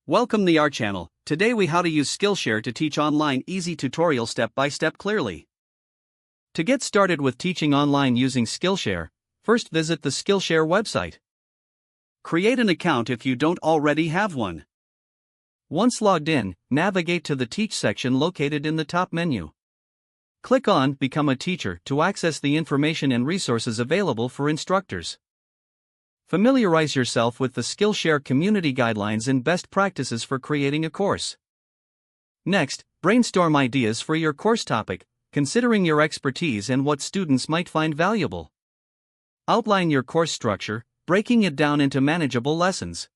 Welcome to our channel. Today we how to use Skillshare to teach online easy tutorial step by step clearly. To get started with teaching online using Skillshare, first visit the Skillshare website. Create an account if you don't already have one. Once logged in, navigate to the Teach section located in the top menu. Click on Become a Teacher to access the information and resources available for instructors. Familiarize yourself with the Skillshare community guidelines and best practices for creating a course. Next, brainstorm ideas for your course topic, considering your expertise and what students might find valuable. Outline your course structure, breaking it down into manageable lessons.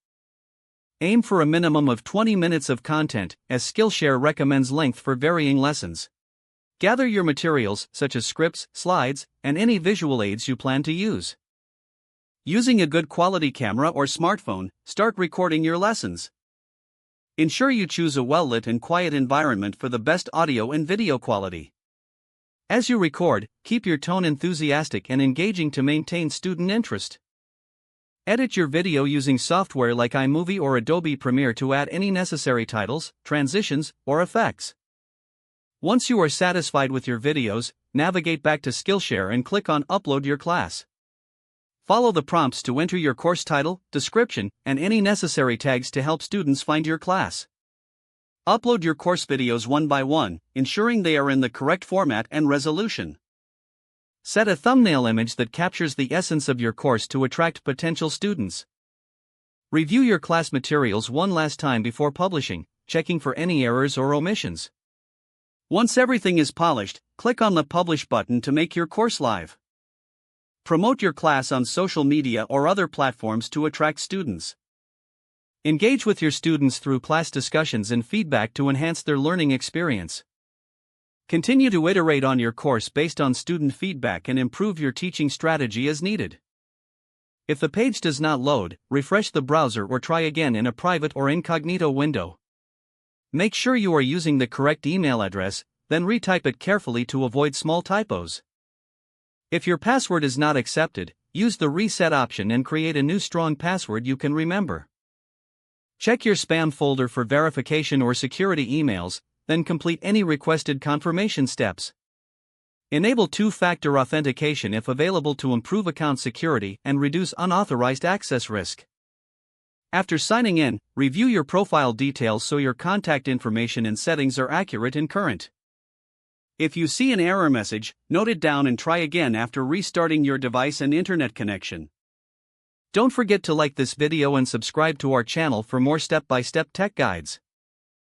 Aim for a minimum of 20 minutes of content, as Skillshare recommends length for varying lessons. Gather your materials, such as scripts, slides, and any visual aids you plan to use. Using a good quality camera or smartphone, start recording your lessons. Ensure you choose a well-lit and quiet environment for the best audio and video quality. As you record, keep your tone enthusiastic and engaging to maintain student interest. Edit your video using software like iMovie or Adobe Premiere to add any necessary titles, transitions, or effects. Once you are satisfied with your videos, navigate back to Skillshare and click on Upload your class. Follow the prompts to enter your course title, description, and any necessary tags to help students find your class. Upload your course videos one by one, ensuring they are in the correct format and resolution. Set a thumbnail image that captures the essence of your course to attract potential students. Review your class materials one last time before publishing, checking for any errors or omissions. Once everything is polished, click on the Publish button to make your course live. Promote your class on social media or other platforms to attract students. Engage with your students through class discussions and feedback to enhance their learning experience. Continue to iterate on your course based on student feedback and improve your teaching strategy as needed. If the page does not load, refresh the browser or try again in a private or incognito window. Make sure you are using the correct email address, then retype it carefully to avoid small typos. If your password is not accepted, use the reset option and create a new strong password you can remember. Check your spam folder for verification or security emails, then complete any requested confirmation steps. Enable two-factor authentication if available to improve account security and reduce unauthorized access risk. After signing in, review your profile details so your contact information and settings are accurate and current. If you see an error message, note it down and try again after restarting your device and internet connection. Don't forget to like this video and subscribe to our channel for more step-by-step tech guides.